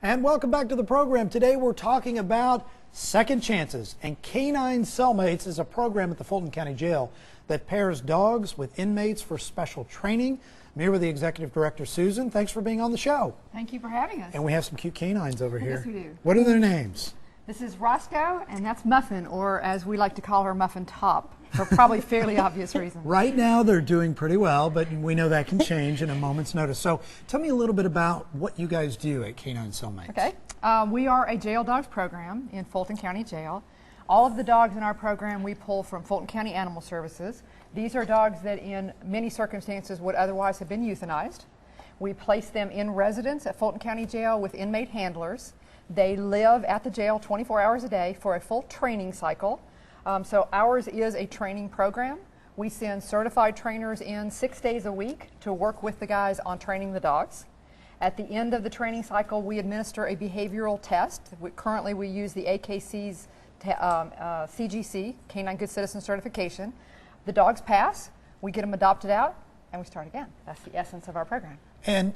And welcome back to the program. Today we're talking about Second Chances, and Canine Cellmates is a program at the Fulton County Jail that pairs dogs with inmates for special training. I'm here with the Executive Director, Susan. Thanks for being on the show. Thank you for having us. And we have some cute canines over here. Yes, we do. What are their names? This is Roscoe, and that's Muffin, or as we like to call her, Muffin Top, for probably fairly obvious reasons. Right now they're doing pretty well, but we know that can change in a moment's notice. So tell me a little bit about what you guys do at Canine Cellmates. Okay. We are a jail dogs program in Fulton County Jail. All of the dogs in our program we pull from Fulton County Animal Services. These are dogs that in many circumstances would otherwise have been euthanized. We place them in residence at Fulton County Jail with inmate handlers. They live at the jail 24 hours a day for a full training cycle. So ours is a training program. We send certified trainers in 6 days a week to work with the guys on training the dogs. At the end of the training cycle, we administer a behavioral test. Currently, we use the AKC's CGC, Canine Good Citizen Certification. The dogs pass, we get them adopted out, and we start again. That's the essence of our program. And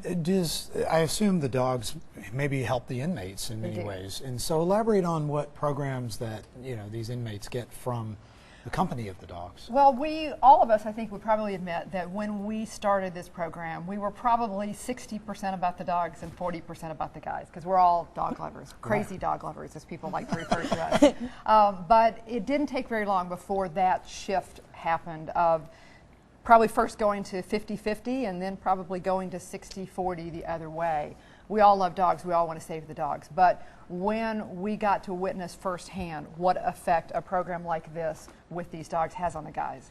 I assume the dogs maybe help the inmates in many ways. And so elaborate on what programs that these inmates get from the company of the dogs. Well, all of us, I think, would probably admit that when we started this program, we were probably 60% about the dogs and 40% about the guys, because we're all dog lovers, crazy dog lovers, as people like to refer to us. But it didn't take very long before that shift happened of probably first going to 50-50 and then probably going to 60-40 the other way. We all love dogs. We all want to save the dogs. But when we got to witness firsthand what effect a program like this with these dogs has on the guys,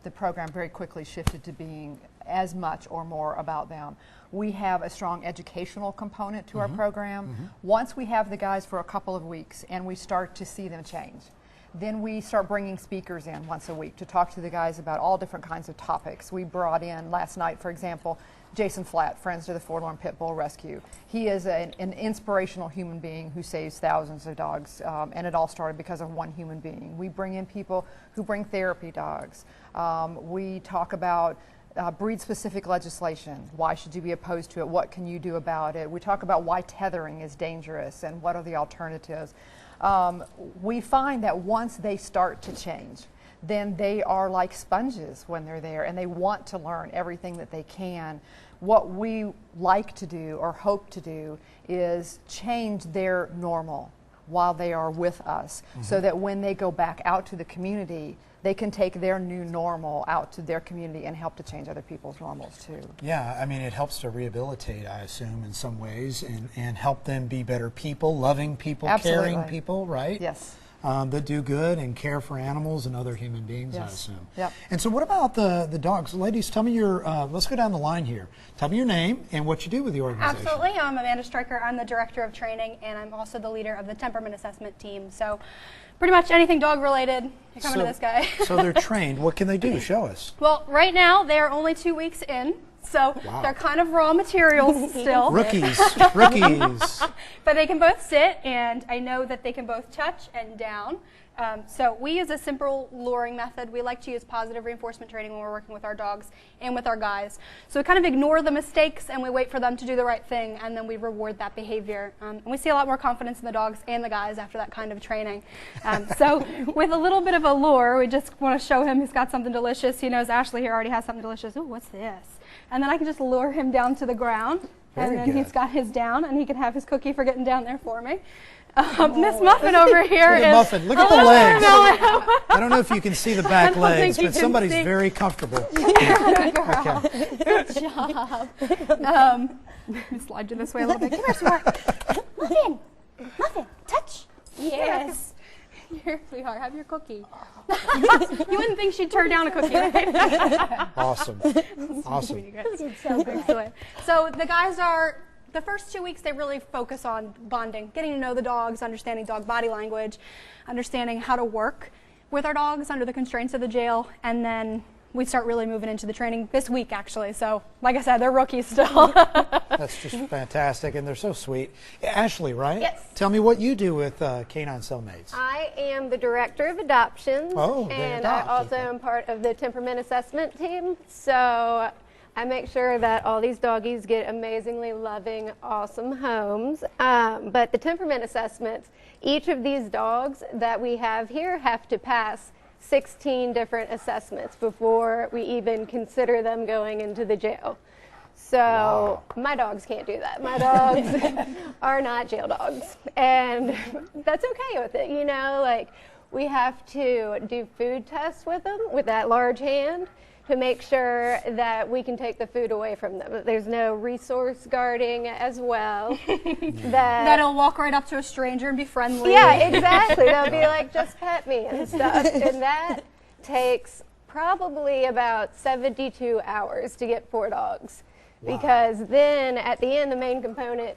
the program very quickly shifted to being as much or more about them. We have a strong educational component to our program. Once we have the guys for a couple of weeks and we start to see them change, then we start bringing speakers in once a week to talk to the guys about all different kinds of topics. We brought in last night, for example, Jason Flatt, Friends to the Forlorn Pit Bull Rescue. He is an inspirational human being who saves thousands of dogs, and it all started because of one human being. We bring in people who bring therapy dogs. We talk about breed-specific legislation. Why should you be opposed to it? What can you do about it? We talk about why tethering is dangerous and what are the alternatives. We find that once they start to change, then they are like sponges when they're there, and they want to learn everything that they can. What we like to do or hope to do is change their normal while they are with us, so that when they go back out to the community, they can take their new normal out to their community and help to change other people's normals too. Yeah, I mean, it helps to rehabilitate, I assume, in some ways, and help them be better people, loving people, caring people, right? Yes. That do good and care for animals and other human beings, I assume. Yep. And so what about the dogs? Ladies, tell me let's go down the line here. Tell me your name and what you do with the organization. Absolutely. I'm Amanda Stryker. I'm the Director of Training, and I'm also the leader of the Temperament Assessment Team. So pretty much anything dog related, you're coming to this guy. So they're trained. What can they do? Show us. Well, right now they're only 2 weeks in. So they're kind of raw materials still. Rookies. But they can both sit, and I know that they can both touch and down. So we use a simple luring method. We like to use positive reinforcement training when we're working with our dogs and with our guys. So we kind of ignore the mistakes and we wait for them to do the right thing, and then we reward that behavior. And we see a lot more confidence in the dogs and the guys after that kind of training. So with a little bit of a lure, we just want to show him he's got something delicious. He knows Ashley here already has something delicious. Ooh, what's this? And then I can just lure him down to the ground. And then he's got his down, and he can have his cookie for getting down there for me. Miss Muffin over here is... Muffin, look at the legs. I don't know if you can see the back legs, but somebody's very comfortable. Good girl. Good job. Let me slide you this way a little bit. Come here, sweetheart. Muffin, touch. Yes. Here we are. Have your cookie. You wouldn't think she'd turn down a cookie, right? Awesome. Excellent. So the guys are, the first 2 weeks, they really focus on bonding, getting to know the dogs, understanding dog body language, understanding how to work with our dogs under the constraints of the jail, and then we start really moving into the training this week, actually. So, like I said, they're rookies still. That's just fantastic, and they're so sweet. Ashley, right? Yes. Tell me what you do with Canine Cellmates. I am the Director of Adoptions, Oh, and I also am part of the Temperament Assessment Team. So I make sure that all these doggies get amazingly loving, awesome homes. But the temperament assessments, each of these dogs that we have here have to pass 16 different assessments before we even consider them going into the jail. So my dogs can't do that. My dogs are not jail dogs, and that's okay with it. You know, like we have to do food tests with them with that large hand to make sure that we can take the food away from them. There's no resource guarding as well. That'll walk right up to a stranger and be friendly. Yeah, exactly. They'll be like, just pet me and stuff. And that takes probably about 72 hours to get 4 dogs. Wow. Because then at the end, the main component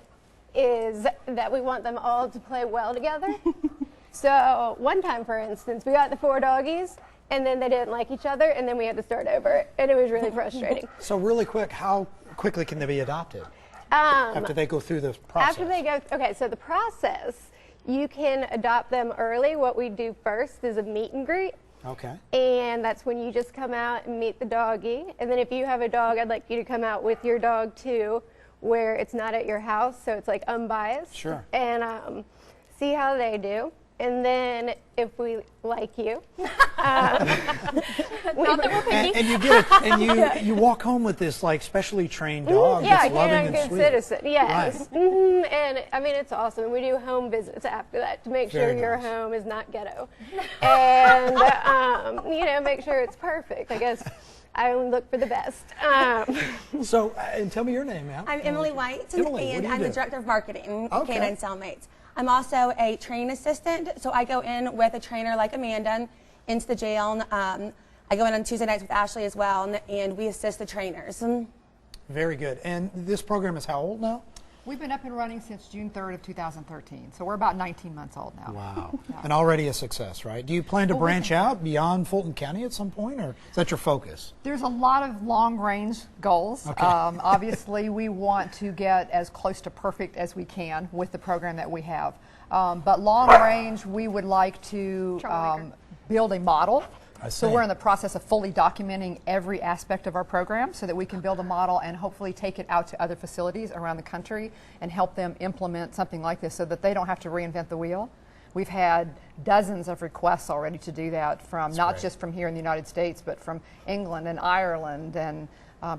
is that we want them all to play well together. So one time, for instance, we got the 4 doggies, and then they didn't like each other, and then we had to start over, and it was really frustrating. So really quick, how quickly can they be adopted after they go through this process? After they go, okay, so the process, you can adopt them early. What we do first is a meet and greet. Okay. And that's when you just come out and meet the doggie. And then if you have a dog, I'd like you to come out with your dog too, where it's not at your house, so it's like unbiased. Sure. And see how they do. And then if we like you, Not that we're picky. And you get it, and you walk home with this like specially trained dog yeah, that's loving canine and good sweet. citizen. Yes. Right. And I mean, it's awesome. And we do home visits after that to make Very sure your nice. home is not ghetto. And, you know, make sure it's perfect. I guess I only look for the best. So, and tell me your name, ma'am. I'm Emily White, Emily, what and do you I'm the do? Director of Marketing at Okay. Canine Cellmates. I'm also a training assistant, so I go in with a trainer like Amanda into the jail. I go in on Tuesday nights with Ashley as well, and we assist the trainers. Very good. And this program is how old now? We've been up and running since June 3rd of 2013, so we're about 19 months old now. Wow. And already a success, right? Do you plan to branch out beyond Fulton County at some point, or is that your focus? There's a lot of long-range goals. Okay. Obviously, we want to get as close to perfect as we can with the program that we have. But long-range, we would like to build a model. I So see. we're in the process of fully documenting every aspect of our program so that we can build a model and hopefully take it out to other facilities around the country and help them implement something like this so that they don't have to reinvent the wheel. We've had dozens of requests already to do that from not great. just from here in the United States, but from England and Ireland. And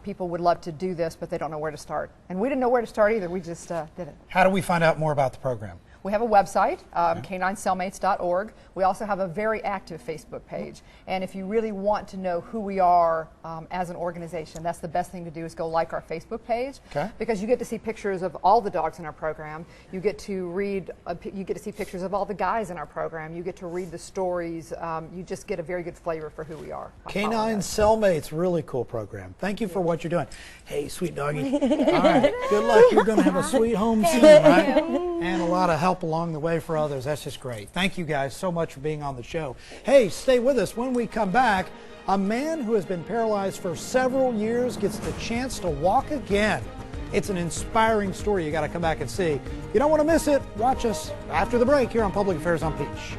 people would love to do this, but they don't know where to start. And we didn't know where to start either. We just did it. How do we find out more about the program? We have a website, caninecellmates.org. We also have a very active Facebook page. And if you really want to know who we are as an organization, that's the best thing to do is go like our Facebook page. Okay. Because you get to see pictures of all the dogs in our program. You get to read, you get to see pictures of all the guys in our program. You get to read the stories. You just get a very good flavor for who we are. by following Canine us. Cellmates, really cool program. Thank you for what you're doing. Hey, sweet doggy. All right, good luck. You're going to have a sweet home soon, right? And a lot of help along the way for others. That's just great. Thank you guys so much for being on the show. Hey, stay with us. When we come back, a man who has been paralyzed for several years gets the chance to walk again. It's an inspiring story you got to come back and see. You don't want to miss it. Watch us after the break here on Public Affairs on Peach.